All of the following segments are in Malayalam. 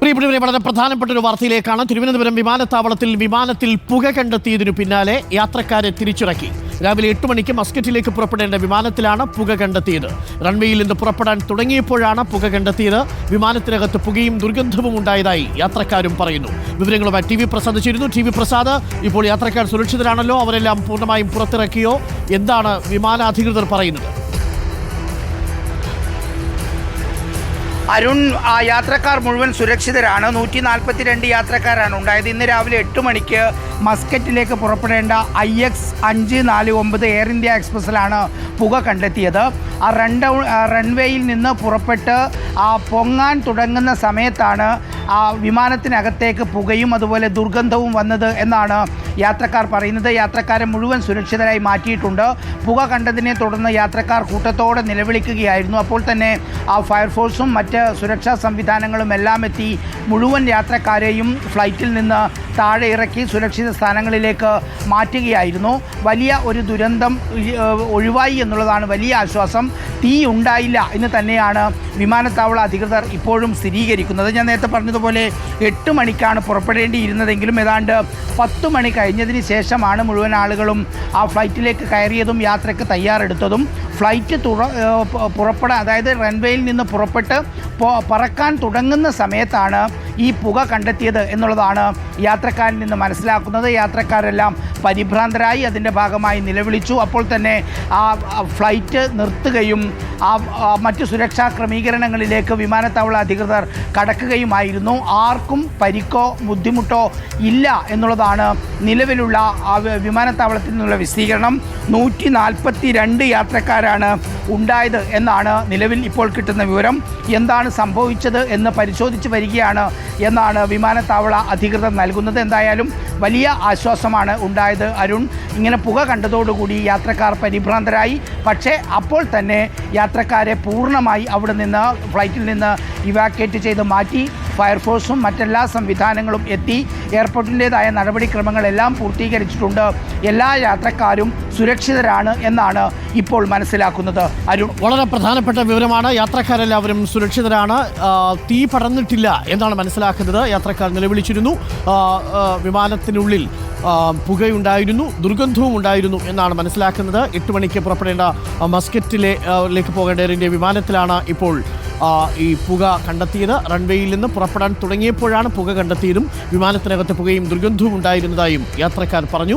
പ്രിയപ്പെട്ടവരെ, വളരെ പ്രധാനപ്പെട്ട ഒരു വാർത്തയിലേക്കാണ്. തിരുവനന്തപുരം വിമാനത്തിൽ പുക കണ്ടെത്തിയതിനു പിന്നാലെ യാത്രക്കാരെ തിരിച്ചിറക്കി. രാവിലെ 8 മണിക്ക് മസ്കറ്റിലേക്ക് പുറപ്പെടേണ്ട വിമാനത്തിലാണ് പുക കണ്ടെത്തിയത്. റൺവേയിൽ നിന്ന് പുറപ്പെടാൻ തുടങ്ങിയപ്പോഴാണ് പുക കണ്ടെത്തിയത്. വിമാനത്തിനകത്ത് പുകയും ദുർഗന്ധവും ഉണ്ടായതായി യാത്രക്കാരും പറയുന്നു. വിവരങ്ങളുമായി ടി വി പ്രസാദ് ചേരുന്നു. ടി വി പ്രസാദ്, ഇപ്പോൾ യാത്രക്കാർ സുരക്ഷിതരാണല്ലോ? അവരെല്ലാം പൂർണ്ണമായും പുറത്തിറക്കിയോ? എന്താണ് വിമാന അധികൃതർ പറയുന്നത്? അരുൺ, യാത്രക്കാർ മുഴുവൻ സുരക്ഷിതരാണ്. 142 യാത്രക്കാരാണ് ഉണ്ടായത്. ഇന്ന് രാവിലെ 8 മണിക്ക് മസ്കറ്റിലേക്ക് പുറപ്പെടേണ്ട IX549 എയർ ഇന്ത്യ എക്സ്പ്രസ്സിലാണ് പുക കണ്ടെത്തിയത്. റൺവേയിൽ നിന്ന് പുറപ്പെട്ട് പൊങ്ങാൻ തുടങ്ങുന്ന സമയത്താണ് വിമാനത്തിനകത്തേക്ക് പുകയും അതുപോലെ ദുർഗന്ധവും വന്നത് എന്നാണ് യാത്രക്കാർ പറയുന്നത്. യാത്രക്കാരെ മുഴുവൻ സുരക്ഷിതരായി മാറ്റിയിട്ടുണ്ട്. പുക കണ്ടതിനെ തുടർന്ന് യാത്രക്കാർ കൂട്ടത്തോടെ നിലവിളിക്കുകയായിരുന്നു. അപ്പോൾ തന്നെ ഫയർഫോഴ്സും മറ്റ് സുരക്ഷാ സംവിധാനങ്ങളും എല്ലാം എത്തി മുഴുവൻ യാത്രക്കാരെയും ഫ്ലൈറ്റിൽ നിന്ന് താഴെ ഇറക്കി സുരക്ഷിത സ്ഥാനങ്ങളിലേക്ക് മാറ്റുകയായിരുന്നു. വലിയ ഒരു ദുരന്തം ഒഴിവായി എന്നുള്ളതാണ് വലിയ ആശ്വാസം. തീ ഉണ്ടായില്ല എന്ന് തന്നെയാണ് വിമാനത്താവള അധികൃതർ ഇപ്പോഴും സ്ഥിരീകരിക്കുന്നത്. ഞാൻ നേരത്തെ പറഞ്ഞതുപോലെ 8 മണിക്കാണ് പുറപ്പെടേണ്ടിയിരുന്നതെങ്കിലും ഏതാണ്ട് 10 മണി കഴിഞ്ഞതിന് ശേഷമാണ് മുഴുവൻ ആളുകളും ആ ഫ്ലൈറ്റിലേക്ക് കയറിയതും യാത്രയ്ക്ക് തയ്യാറെടുത്തതും. ഫ്ലൈറ്റ് അതായത് റൺവേയിൽ നിന്ന് പുറപ്പെട്ട് പറക്കാൻ തുടങ്ങുന്ന സമയത്താണ് ഈ പുക കണ്ടെത്തിയത് എന്നുള്ളതാണ് യാത്രക്കാരിൽ നിന്ന് മനസ്സിലാക്കുന്നത്. യാത്രക്കാരെല്ലാം പരിഭ്രാന്തരായി അതിൻ്റെ ഭാഗമായി നിലവിളിച്ചു. അപ്പോൾ തന്നെ ആ ഫ്ലൈറ്റ് നിർത്തുകയും മറ്റ് സുരക്ഷാ ക്രമീകരണങ്ങളിലേക്ക് വിമാനത്താവള അധികൃതർ കടക്കുകയുമായിരുന്നു. ആർക്കും പരിക്കോ ബുദ്ധിമുട്ടോ ഇല്ല എന്നുള്ളതാണ് നിലവിലുള്ള വിമാനത്താവളത്തിൽ നിന്നുള്ള വിശദീകരണം. 142 യാത്രക്കാരാണ് ഉണ്ടായത് എന്നാണ് നിലവിൽ ഇപ്പോൾ കിട്ടുന്ന വിവരം. എന്താണ് സംഭവിച്ചത് എന്ന് പരിശോധിച്ച് വരികയാണ് എന്നാണ് വിമാനത്താവള അധികൃതർ നൽകുന്നത്. എന്തായാലും വലിയ ആശ്വാസമാണ് ഉണ്ടായത് അരുൺ. ഇങ്ങനെ പുക കണ്ടതോടുകൂടി യാത്രക്കാർ പരിഭ്രാന്തരായി. പക്ഷേ അപ്പോൾ തന്നെ യാത്രക്കാരെ പൂർണ്ണമായി അവിടെ നിന്ന് ഫ്ലൈറ്റിൽ നിന്ന് ഇവാക്യുവേറ്റ് ചെയ്ത് മാറ്റി. ഫയർഫോഴ്സും മറ്റെല്ലാ സംവിധാനങ്ങളും എത്തി. എയർപോർട്ടിൻ്റേതായ നടപടിക്രമങ്ങളെല്ലാം പൂർത്തീകരിച്ചിട്ടുണ്ട്. എല്ലാ യാത്രക്കാരും സുരക്ഷിതരാണ് എന്നാണ് ഇപ്പോൾ മനസ്സിലാക്കുന്നത്. അരുൺ, വളരെ പ്രധാനപ്പെട്ട വിവരമാണ്. യാത്രക്കാരെല്ലാവരും സുരക്ഷിതരാണ്. തീ പടർന്നിട്ടില്ല എന്നാണ് മനസ്സിലാക്കുന്നത്. യാത്രക്കാർ നിലവിളിച്ചിരുന്നു. വിമാനത്തിനുള്ളിൽ പുകയുണ്ടായിരുന്നു, ദുർഗന്ധവും ഉണ്ടായിരുന്നു എന്നാണ് മനസ്സിലാക്കുന്നത്. 8 മണിക്ക് പുറപ്പെടേണ്ട മസ്കറ്റിലേക്ക് പോകേണ്ട എയർ ഇന്ത്യ വിമാനത്തിലാണ് ഇപ്പോൾ ഈ പുക കണ്ടെത്തിയത്. റൺവേയിൽ നിന്ന് പുറപ്പെടാൻ തുടങ്ങിയപ്പോഴാണ് പുക കണ്ടെത്തിയതും വിമാനത്തിനകത്ത് പുകയും ദുർഗന്ധവും ഉണ്ടായിരുന്നതായും യാത്രക്കാർ പറഞ്ഞു.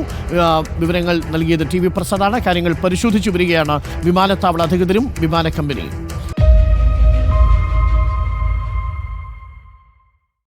വിവരങ്ങൾ നൽകിയത് ടി വി പ്രസാദാണ്. കാര്യങ്ങൾ പരിശോധിച്ചു വരികയാണ് വിമാനത്താവള അധികൃതരും വിമാന കമ്പനിയും.